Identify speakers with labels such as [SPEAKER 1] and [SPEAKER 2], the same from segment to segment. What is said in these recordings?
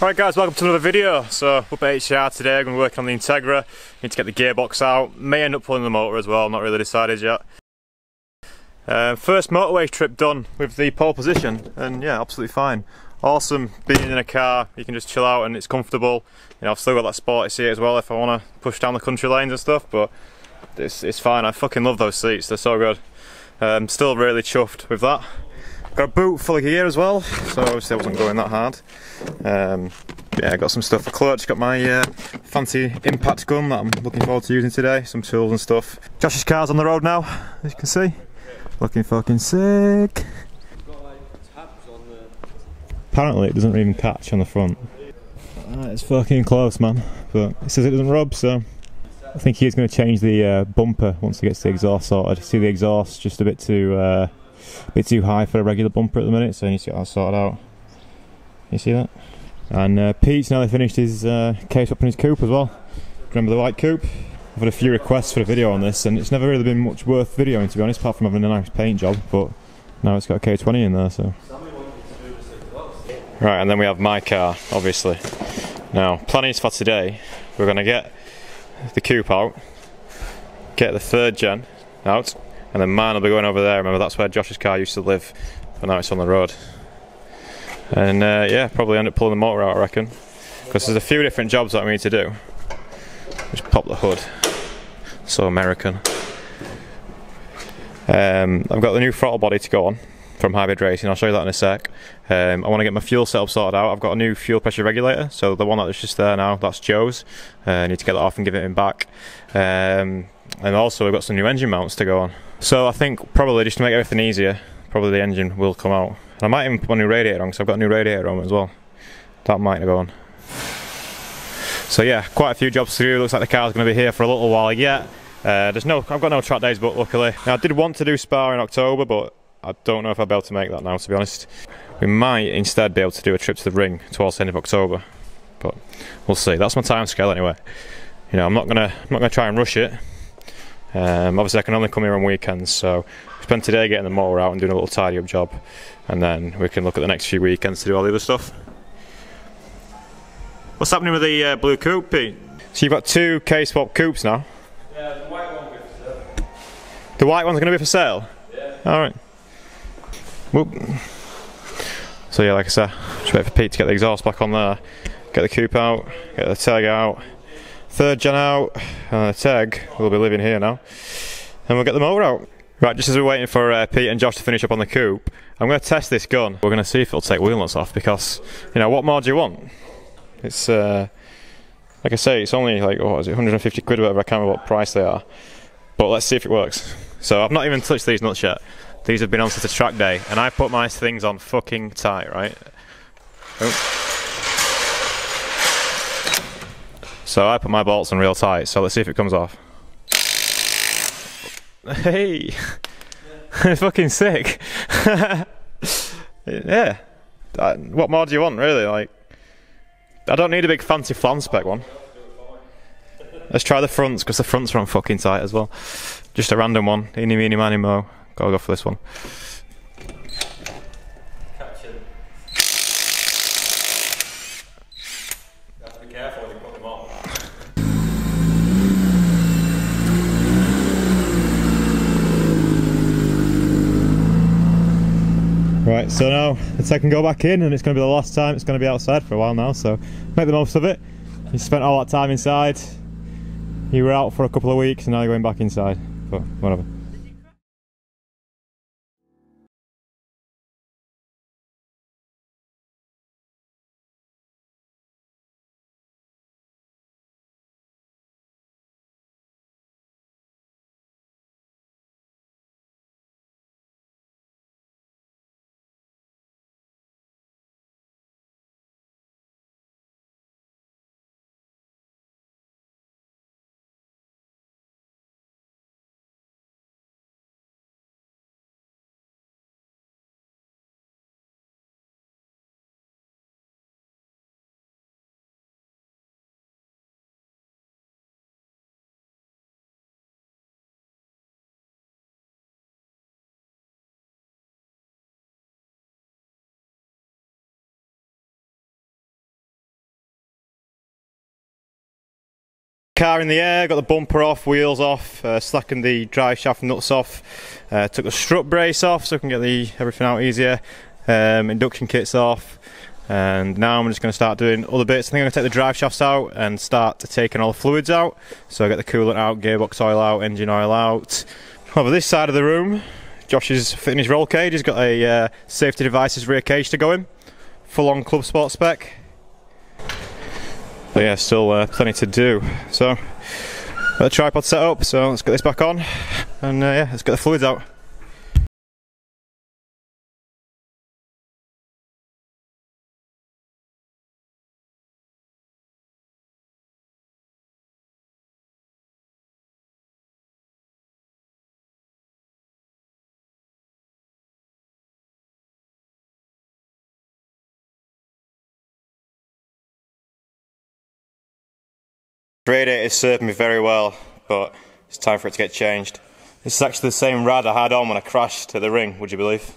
[SPEAKER 1] Alright guys, welcome to another video. So up at HCR today, I'm going to be working on the Integra. Need to get the gearbox out. May end up pulling the motor as well, not really decided yet. First motorway trip done with the pole position, and yeah, absolutely fine. Awesome being in a car, you can just chill out and it's comfortable. You know, I've still got that sporty seat as well if I want to push down the country lanes and stuff, but it's fine. I fucking love those seats, they're so good. Still really chuffed with that. Got a boot full of gear as well, so obviously I wasn't going that hard. Yeah, I got some stuff for clutch, got my fancy impact gun that I'm looking forward to using today, some tools and stuff. Josh's car's on the road now, as you can see. Looking fucking sick. Apparently it doesn't even catch on the front. It's fucking close, man, but it says it doesn't rub, so I think he's going to change the bumper once he gets the exhaust sorted. See, the exhaust just a bit too high for a regular bumper at the minute, so he needs to get that sorted out. You see that? And Pete's nearly finished his case up in his coupe as well. Remember the white coupe? I've had a few requests for a video on this, and it's never really been much worth videoing, to be honest, apart from having a nice paint job, but now it's got a K20 in there, so. Right, and then we have my car, obviously. Now, plannings for today, we're going to get the coupe out, get the 3rd gen out, and then mine will be going over there. Remember, that's where Josh's car used to live, but now it's on the road. And yeah, probably end up pulling the motor out, I reckon, because there's a few different jobs that we need to do. Just pop the hood. So American. I've got the new throttle body to go on from Hybrid Racing. I'll show you that in a sec. I want to get my fuel setup sorted out. I've got a new fuel pressure regulator, so the one that's just there now, that's Joe's. I need to get that off and give it in back. And also we've got some new engine mounts to go on. So I think probably just to make everything easier, probably the engine will come out. And I might even put a new radiator on, because I've got a new radiator on as well. That might go on. So yeah, quite a few jobs to do. Looks like the car's going to be here for a little while yet. I've got no track days booked, luckily. Now, I did want to do Spa in October, but I don't know if I'll be able to make that now, to be honest. We might instead be able to do a trip to the ring towards the end of October, but we'll see. That's my time scale anyway. You know, I'm not gonna try and rush it. Obviously I can only come here on weekends, so spend today getting the motor out and doing a little tidy up job, and then we can look at the next few weekends to do all the other stuff. What's happening with the blue coupe, Pete? So you've got 2 K-swap coupes now?
[SPEAKER 2] Yeah, the white one will be for sale.
[SPEAKER 1] The white one's going to be for sale?
[SPEAKER 2] Yeah.
[SPEAKER 1] Alright. Whoop. So yeah, like I said, just wait for Pete to get the exhaust back on there, get the coupe out, get the tag out, 3rd gen out, and the tag will be living here now, and we'll get the motor out. Right, just as we're waiting for Pete and Josh to finish up on the coupe, I'm going to test this gun. We're going to see if it'll take wheel nuts off, because, you know, what more do you want? It's, like I say, it's only like, what is it, 150 quid or whatever, I can't remember what price they are. But let's see if it works. So I've not even touched these nuts yet. These have been on since a track day, and I put my things on fucking tight, right? Oh. So I put my bolts on real tight, so let's see if it comes off. Hey! It's fucking sick. Yeah. What more do you want, really? Like, I don't need a big fancy flan spec one. Let's try the fronts, because the fronts are on fucking tight as well. Just a random one. Eeny, meeny, miny, mo. Gotta go for this one.
[SPEAKER 2] You have to be careful when you put them on.
[SPEAKER 1] Right, so now the tech can go back in, and it's going to be the last time it's going to be outside for a while now, so make the most of it. You spent all that time inside, you were out for a couple of weeks, and now you're going back inside, but whatever. Car in the air, got the bumper off, wheels off, slackened the drive shaft nuts off, took the strut brace off so I can get everything out easier, induction kits off, and now I'm just going to start doing other bits. I think I'm going to take the drive shafts out and start taking all the fluids out. So I get the coolant out, gearbox oil out, engine oil out. Over this side of the room, Josh is fitting his roll cage. He's got a safety devices rear cage to go in, full on club sport spec. But yeah, still plenty to do. So, got the tripod set up, so let's get this back on, and yeah, let's get the fluids out. Radiator served me very well, but it's time for it to get changed. This is actually the same rad I had on when I crashed to the ring, would you believe?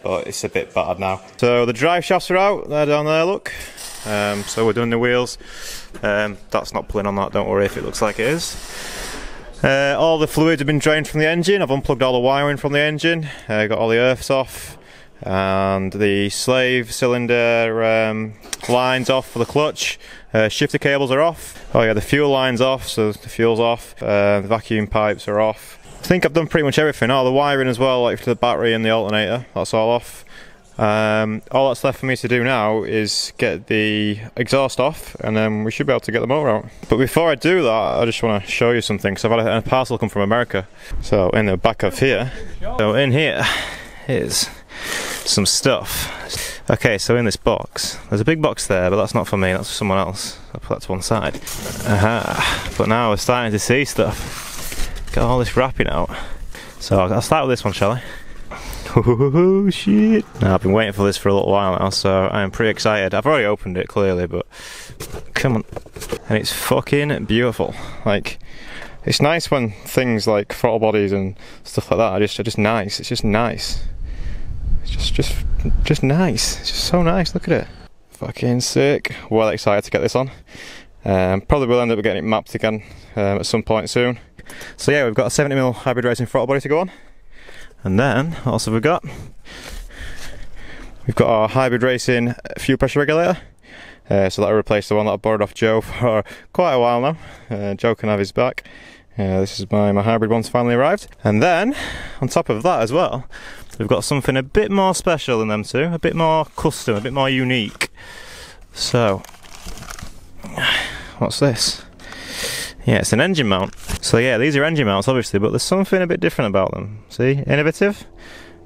[SPEAKER 1] But it's a bit battered now. So the drive shafts are out, they're down there, look. So we're doing the wheels. That's not pulling on that, don't worry if it looks like it is. All the fluids have been drained from the engine. I've unplugged all the wiring from the engine, got all the earths off, and the slave cylinder lines off for the clutch. Shifter cables are off. Oh yeah, the fuel line's off, so the fuel's off. The vacuum pipes are off. I think I've done pretty much everything. Oh, the wiring as well, like for the battery and the alternator, that's all off. All that's left for me to do now is get the exhaust off, and then we should be able to get the motor out. But before I do that, I just want to show you something, because I've had a parcel come from America. So in the back of here, so in here is some stuff. Okay, so in this box, there's a big box there, but that's not for me, that's for someone else. I'll put that to one side. Aha, but now we're starting to see stuff. Got all this wrapping out. So I'll start with this one, shall I? Oh shit. Now, I've been waiting for this for a little while now, so I am pretty excited. I've already opened it, clearly, but come on. And it's fucking beautiful. Like, it's nice when things like throttle bodies and stuff like that are just nice. It's just nice. It's just nice. It's just so nice. Look at it. Fucking sick. Well excited to get this on. Probably will end up getting it mapped again at some point soon. So yeah, we've got a 70mm hybrid racing throttle body to go on. And then, what else have we got? We've got our hybrid racing fuel pressure regulator. So that'll replace the one that I borrowed off Joe for quite a while now. Joe can have his back. This is my hybrid one's finally arrived. And then, on top of that as well, we've got something a bit more special than them two, a bit more custom, a bit more unique. So, what's this? Yeah, it's an engine mount. So yeah, these are engine mounts obviously, but there's something a bit different about them. See, innovative.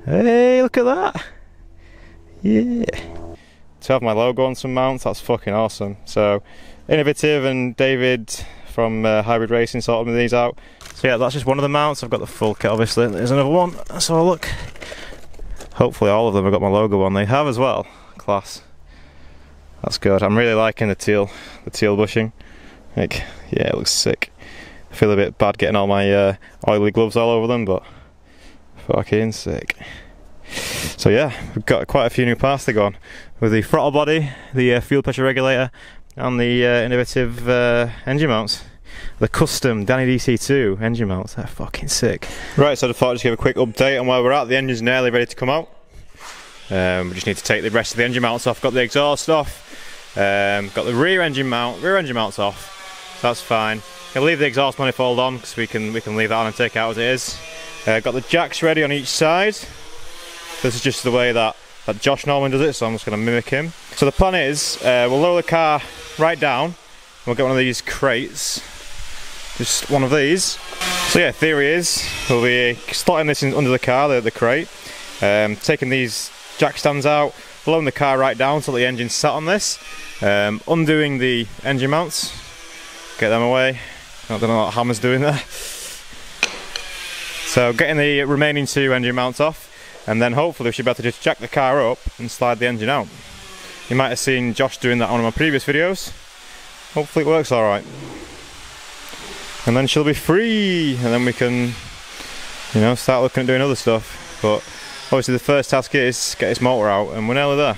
[SPEAKER 1] Hey, look at that. Yeah. To have my logo on some mounts, that's fucking awesome. So, innovative, and David from Hybrid Racing sorted me these out. So yeah, that's just one of the mounts. I've got the full kit obviously. There's another one. So look. Hopefully all of them have got my logo on. They have as well. Class. That's good. I'm really liking the teal bushing. Like, yeah, it looks sick. I feel a bit bad getting all my oily gloves all over them, but fucking sick. So yeah, we've got quite a few new parts to go on. With the throttle body, the fuel pressure regulator, and the innovative engine mounts. The custom Danny DC2 engine mounts, they're fucking sick. Right, so I thought I'd just give a quick update on where we're at. The engine's nearly ready to come out. We just need to take the rest of the engine mounts off. Got the exhaust off, got the rear engine mounts off. That's fine. I'll leave the exhaust manifold on because we can leave that on and take it out as it is. Got the jacks ready on each side. This is just the way that Josh Norman does it, so I'm just going to mimic him. So the plan is, we'll lower the car right down. We'll get one of these crates, just one of these. So yeah, theory is we'll be slotting this in under the car, the crate, taking these jack stands out, lowering the car right down so the engine's sat on this, undoing the engine mounts, get them away. I don't know what Hammer's doing there. So getting the remaining two engine mounts off, and then hopefully we should be able to just jack the car up and slide the engine out. You might have seen Josh doing that on one of my previous videos. Hopefully it works alright. And then she'll be free, and then we can, start looking at doing other stuff. But obviously the first task is get this motor out, and we're nearly there.